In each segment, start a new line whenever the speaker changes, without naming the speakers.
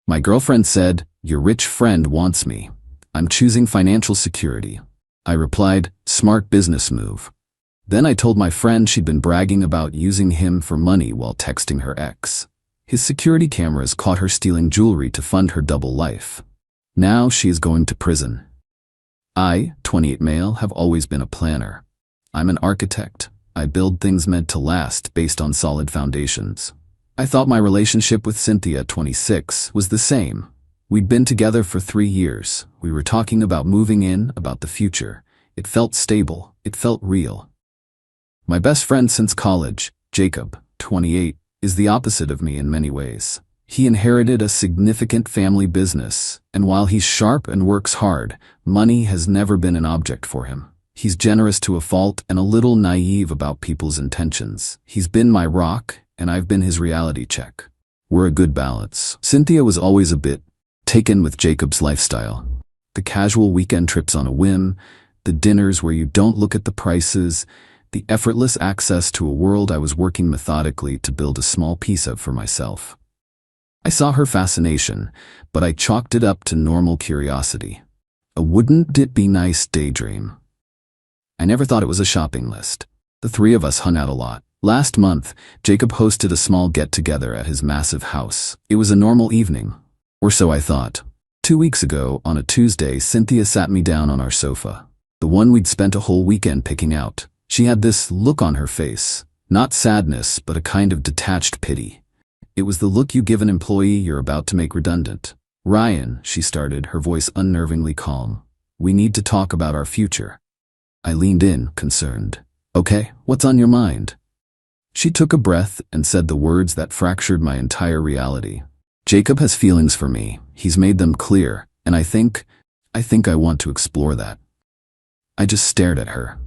My girlfriend said, "Your rich friend wants me. I'm choosing financial security." I replied, "Smart business move." Then I told my friend she'd been bragging about using him for money while texting her ex. His security cameras caught her stealing jewelry to fund her double life. Now she is going to prison. I, 28 male, have always been a planner. I'm an architect. I build things meant to last based on solid foundations. I thought my relationship with Cynthia, 26, was the same. We'd been together for 3 years. We were talking about moving in, about the future. It felt stable. It felt real. My best friend since college, Jacob, 28, is the opposite of me in many ways. He inherited a significant family business, and while he's sharp and works hard, money has never been an object for him. He's generous to a fault and a little naive about people's intentions. He's been my rock, and I've been his reality check. We're a good balance. Cynthia was always a bit taken with Jacob's lifestyle. The casual weekend trips on a whim, the dinners where you don't look at the prices, the effortless access to a world I was working methodically to build a small piece of for myself. I saw her fascination, but I chalked it up to normal curiosity. A wouldn't it be nice daydream. I never thought it was a shopping list. The 3 of us hung out a lot. Last month, Jacob hosted a small get-together at his massive house. It was a normal evening, or so I thought. 2 weeks ago, on a Tuesday, Cynthia sat me down on our sofa. The one we'd spent a whole weekend picking out. She had this look on her face, not sadness, but a kind of detached pity. It was the look you give an employee you're about to make redundant. "Ryan," she started, her voice unnervingly calm. "We need to talk about our future." I leaned in, concerned. "Okay, what's on your mind?" She took a breath and said the words that fractured my entire reality. "Jacob has feelings for me. He's made them clear, and I think I want to explore that." I just stared at her.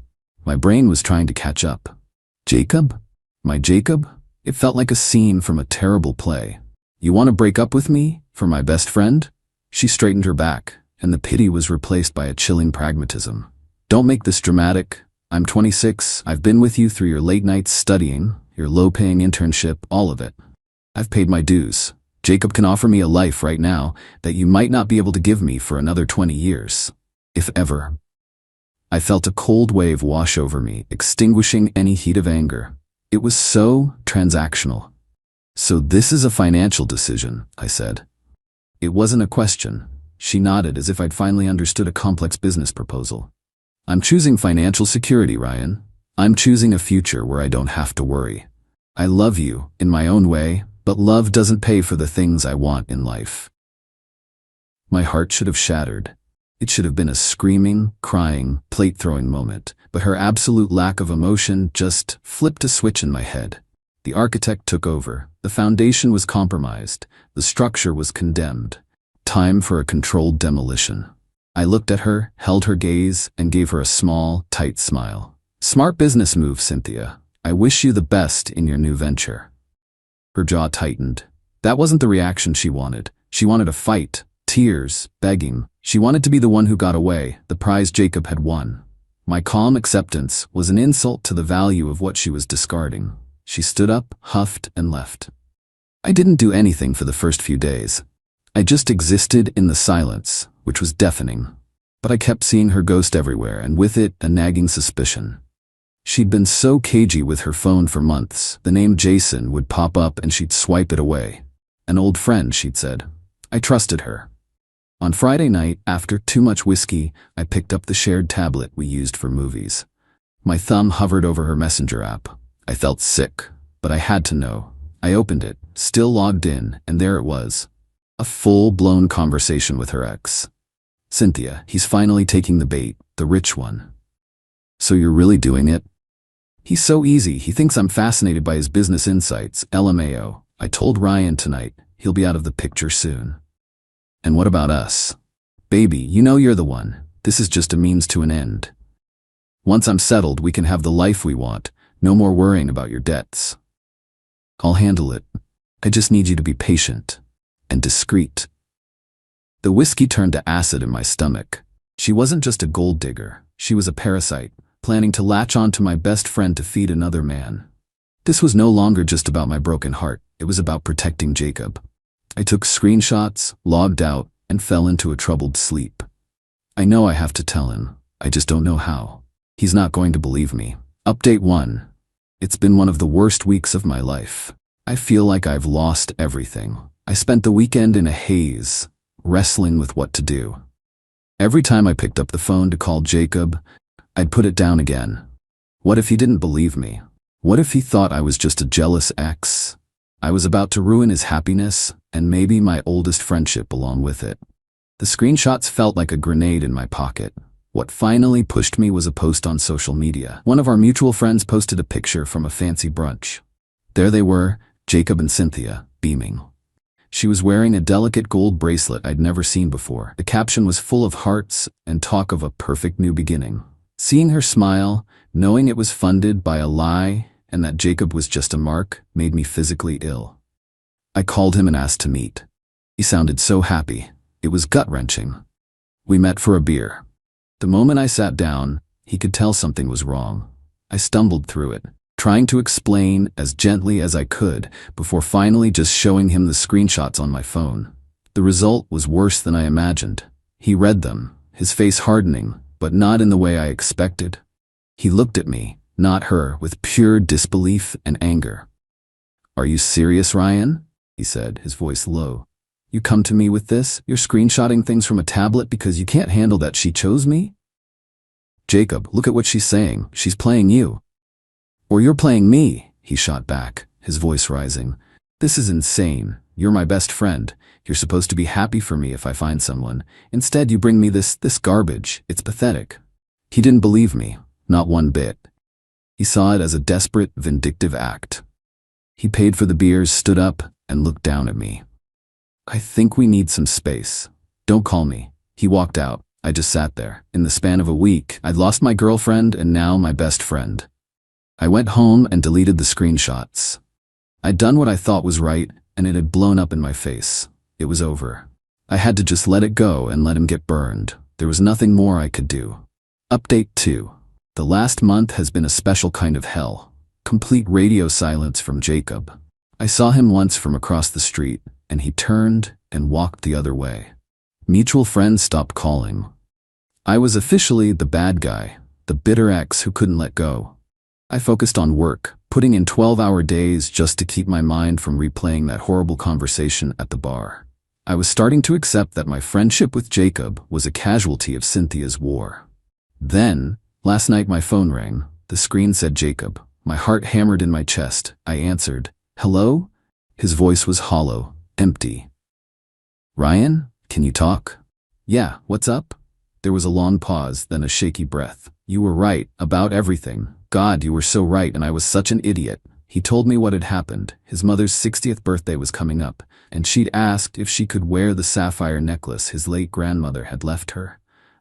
My brain was trying to catch up. Jacob? My Jacob? It felt like a scene from a terrible play. "You want to break up with me? For my best friend?" She straightened her back, and the pity was replaced by a chilling pragmatism. "Don't make this dramatic. I'm 26. I've been with you through your late nights studying, your low-paying internship, all of it. I've paid my dues. Jacob can offer me a life right now that you might not be able to give me for another 20 years. If ever." I felt a cold wave wash over me, extinguishing any heat of anger. It was so transactional. "So this is a financial decision," I said. It wasn't a question. She nodded as if I'd finally understood a complex business proposal. "I'm choosing financial security, Ryan. I'm choosing a future where I don't have to worry. I love you, in my own way, but love doesn't pay for the things I want in life." My heart should have shattered. It should have been a screaming, crying, plate-throwing moment, but her absolute lack of emotion just flipped a switch in my head. The architect took over. The foundation was compromised. The structure was condemned. Time for a controlled demolition. I looked at her, held her gaze, and gave her a small, tight smile. "Smart business move, Cynthia. I wish you the best in your new venture." Her jaw tightened. That wasn't the reaction she wanted. She wanted a fight, tears, begging. She wanted to be the one who got away, the prize Jacob had won. My calm acceptance was an insult to the value of what she was discarding. She stood up, huffed, and left. I didn't do anything for the first few days. I just existed in the silence, which was deafening. But I kept seeing her ghost everywhere, and with it, a nagging suspicion. She'd been so cagey with her phone for months. The name Jason would pop up and she'd swipe it away. "An old friend," she'd said. I trusted her. On Friday night, after too much whiskey, I picked up the shared tablet we used for movies. My thumb hovered over her Messenger app. I felt sick, but I had to know. I opened it, still logged in, and there it was. A full-blown conversation with her ex. "Cynthia, he's finally taking the bait, the rich one." "So you're really doing it?" "He's so easy. He thinks I'm fascinated by his business insights, LMAO. I told Ryan tonight. He'll be out of the picture soon." "And what about us?" "Baby, you know you're the one. This is just a means to an end. Once I'm settled, we can have the life we want. No more worrying about your debts." "I'll handle it. I just need you to be patient and discreet." The whiskey turned to acid in my stomach. She wasn't just a gold digger. She was a parasite, planning to latch on to my best friend to feed another man. This was no longer just about my broken heart. It was about protecting Jacob. I took screenshots, logged out, and fell into a troubled sleep. I know I have to tell him. I just don't know how. He's not going to believe me. Update 1. It's been one of the worst weeks of my life. I feel like I've lost everything. I spent the weekend in a haze, wrestling with what to do. Every time I picked up the phone to call Jacob, I'd put it down again. What if he didn't believe me? What if he thought I was just a jealous ex? I was about to ruin his happiness, and maybe my oldest friendship along with it. The screenshots felt like a grenade in my pocket. What finally pushed me was a post on social media. One of our mutual friends posted a picture from a fancy brunch. There they were, Jacob and Cynthia, beaming. She was wearing a delicate gold bracelet I'd never seen before. The caption was full of hearts and talk of a perfect new beginning. Seeing her smile, knowing it was funded by a lie and that Jacob was just a mark, made me physically ill. I called him and asked to meet. He sounded so happy. It was gut-wrenching. We met for a beer. The moment I sat down, he could tell something was wrong. I stumbled through it, trying to explain as gently as I could before finally just showing him the screenshots on my phone. The result was worse than I imagined. He read them, his face hardening, but not in the way I expected. He looked at me, not her, with pure disbelief and anger. "Are you serious, Ryan?" he said, his voice low. "You come to me with this? You're screenshotting things from a tablet because you can't handle that she chose me?" "Jacob, look at what she's saying. She's playing you." "Or you're playing me," he shot back, his voice rising. "This is insane. You're my best friend. You're supposed to be happy for me if I find someone. Instead, you bring me this garbage. It's pathetic." He didn't believe me, not one bit. He saw it as a desperate, vindictive act. He paid for the beers, stood up, and looked down at me. "I think we need some space. Don't call me." He walked out. I just sat there. In the span of a week, I'd lost my girlfriend and now my best friend. I went home and deleted the screenshots. I'd done what I thought was right, and it had blown up in my face. It was over. I had to just let it go and let him get burned. There was nothing more I could do. Update 2. The last month has been a special kind of hell. Complete radio silence from Jacob. I saw him once from across the street, and he turned and walked the other way. Mutual friends stopped calling. I was officially the bad guy, the bitter ex who couldn't let go. I focused on work, putting in 12-hour days just to keep my mind from replaying that horrible conversation at the bar. I was starting to accept that my friendship with Jacob was a casualty of Cynthia's war. Then, last night my phone rang. The screen said Jacob. My heart hammered in my chest. I answered. "Hello?" His voice was hollow, empty. "Ryan, can you talk?" "Yeah, what's up?" There was a long pause, then a shaky breath. "You were right, about everything. God, you were so right, and I was such an idiot." He told me what had happened. His mother's 60th birthday was coming up, and she'd asked if she could wear the sapphire necklace his late grandmother had left her,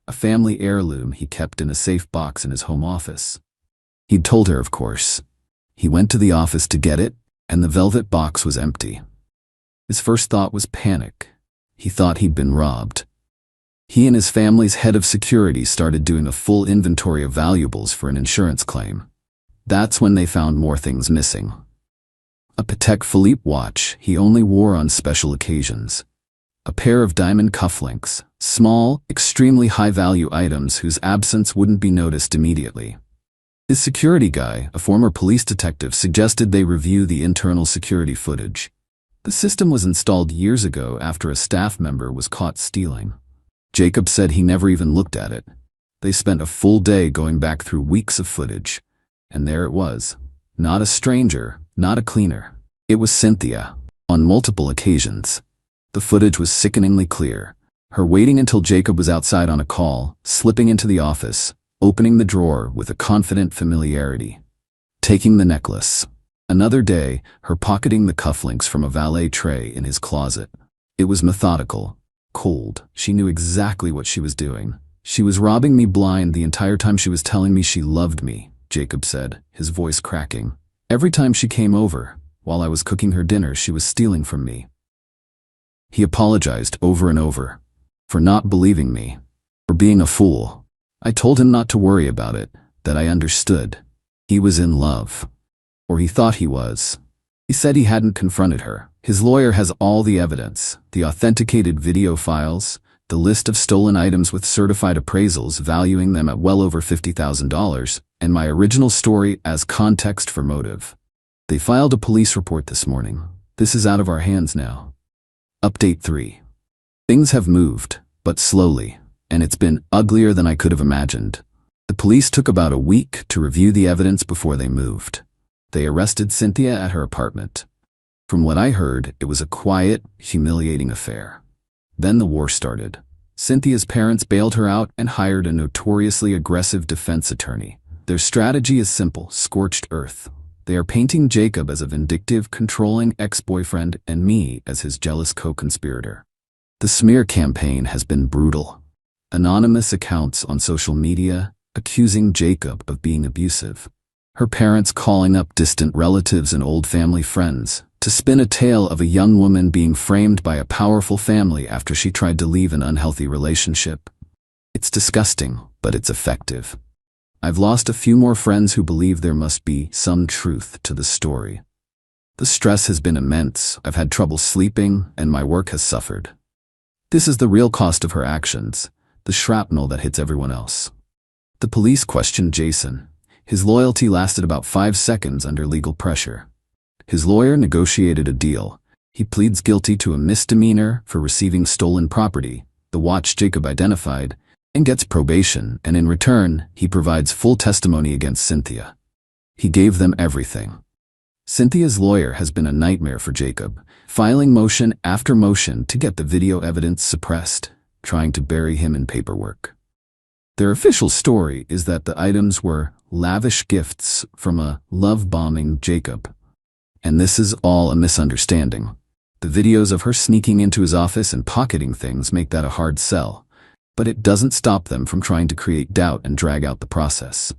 a family heirloom he kept in a safe box in his home office. He'd told her, of course. He went to the office to get it, and the velvet box was empty. His first thought was panic. He thought he'd been robbed. He and his family's head of security started doing a full inventory of valuables for an insurance claim. That's when they found more things missing. A Patek Philippe watch he only wore on special occasions. A pair of diamond cufflinks, small, extremely high-value items whose absence wouldn't be noticed immediately. His security guy, a former police detective, suggested they review the internal security footage. The system was installed years ago after a staff member was caught stealing. Jacob said he never even looked at it. They spent a full day going back through weeks of footage. And there it was. Not a stranger, not a cleaner. It was Cynthia, on multiple occasions. The footage was sickeningly clear. Her waiting until Jacob was outside on a call, slipping into the office, opening the drawer with a confident familiarity. Taking the necklace. Another day, her pocketing the cufflinks from a valet tray in his closet. It was methodical, cold. She knew exactly what she was doing. She was robbing me blind the entire time she was telling me she loved me, Jacob said, his voice cracking. Every time she came over, while I was cooking her dinner, she was stealing from me. He apologized over and over. For not believing me. For being a fool. I told him not to worry about it, that I understood. He was in love. Or he thought he was. He said he hadn't confronted her. His lawyer has all the evidence, the authenticated video files, the list of stolen items with certified appraisals valuing them at well over $50,000, and my original story as context for motive. They filed a police report this morning. This is out of our hands now. Update 3. Things have moved, but slowly, and it's been uglier than I could have imagined. The police took about a week to review the evidence before they moved. They arrested Cynthia at her apartment. From what I heard, it was a quiet, humiliating affair. Then the war started. Cynthia's parents bailed her out and hired a notoriously aggressive defense attorney. Their strategy is simple: scorched earth. They are painting Jacob as a vindictive, controlling ex-boyfriend and me as his jealous co-conspirator. The smear campaign has been brutal. Anonymous accounts on social media accusing Jacob of being abusive. Her parents calling up distant relatives and old family friends to spin a tale of a young woman being framed by a powerful family after she tried to leave an unhealthy relationship. It's disgusting, but it's effective. I've lost a few more friends who believe there must be some truth to the story. The stress has been immense. I've had trouble sleeping, and my work has suffered. This is the real cost of her actions, the shrapnel that hits everyone else. The police questioned Jason. His loyalty lasted about 5 seconds under legal pressure. His lawyer negotiated a deal. He pleads guilty to a misdemeanor for receiving stolen property, the watch Jacob identified, and gets probation, and in return, he provides full testimony against Cynthia. He gave them everything. Cynthia's lawyer has been a nightmare for Jacob, filing motion after motion to get the video evidence suppressed, trying to bury him in paperwork. Their official story is that the items were lavish gifts from a love-bombing Jacob. And this is all a misunderstanding. The videos of her sneaking into his office and pocketing things make that a hard sell, but it doesn't stop them from trying to create doubt and drag out the process.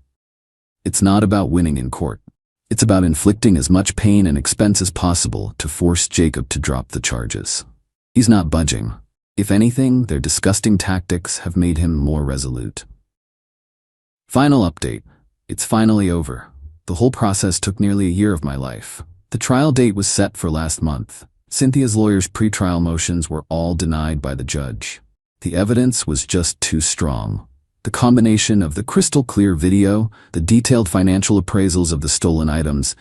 It's not about winning in court. It's about inflicting as much pain and expense as possible to force Jacob to drop the charges. He's not budging. If anything, their disgusting tactics have made him more resolute. Final update. It's finally over. The whole process took nearly a year of my life. The trial date was set for last month. Cynthia's lawyer's pretrial motions were all denied by the judge. The evidence was just too strong. The combination of the crystal-clear video, the detailed financial appraisals of the stolen items,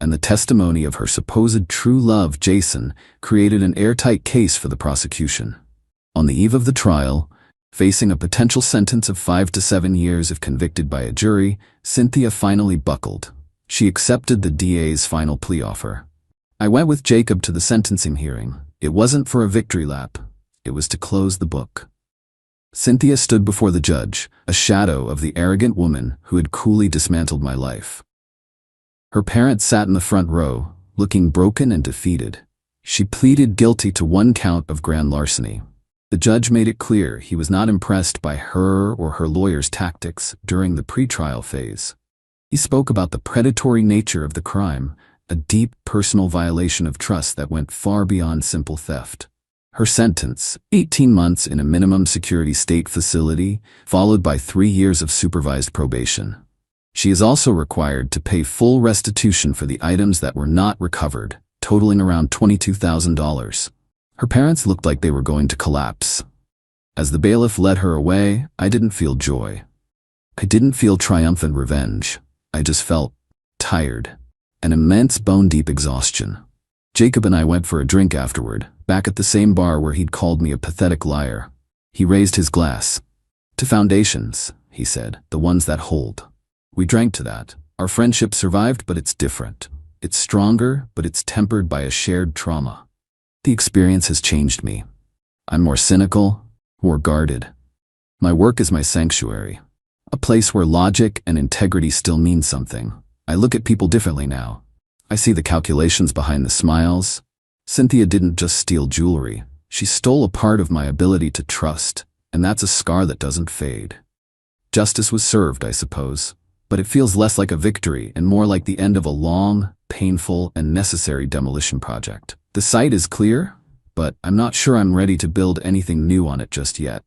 and the testimony of her supposed true love, Jason, created an airtight case for the prosecution. On the eve of the trial, facing a potential sentence of 5 to 7 years if convicted by a jury, Cynthia finally buckled. She accepted the DA's final plea offer. I went with Jacob to the sentencing hearing. It wasn't for a victory lap. It was to close the book. Cynthia stood before the judge, a shadow of the arrogant woman who had coolly dismantled my life. Her parents sat in the front row, looking broken and defeated. She pleaded guilty to 1 count of grand larceny. The judge made it clear he was not impressed by her or her lawyer's tactics during the pretrial phase. He spoke about the predatory nature of the crime, a deep personal violation of trust that went far beyond simple theft. Her sentence, 18 months in a minimum security state facility, followed by 3 years of supervised probation. She is also required to pay full restitution for the items that were not recovered, totaling around $22,000. Her parents looked like they were going to collapse. As the bailiff led her away, I didn't feel joy. I didn't feel triumphant revenge. I just felt tired. An immense bone-deep exhaustion. Jacob and I went for a drink afterward, back at the same bar where he'd called me a pathetic liar. He raised his glass. To foundations, he said, the ones that hold. We drank to that. Our friendship survived, but it's different. It's stronger, but it's tempered by a shared trauma. The experience has changed me. I'm more cynical, more guarded. My work is my sanctuary. A place where logic and integrity still mean something. I look at people differently now. I see the calculations behind the smiles. Cynthia didn't just steal jewelry. She stole a part of my ability to trust, and that's a scar that doesn't fade. Justice was served, I suppose, but it feels less like a victory and more like the end of a long, painful, and necessary demolition project. The site is clear, but I'm not sure I'm ready to build anything new on it just yet.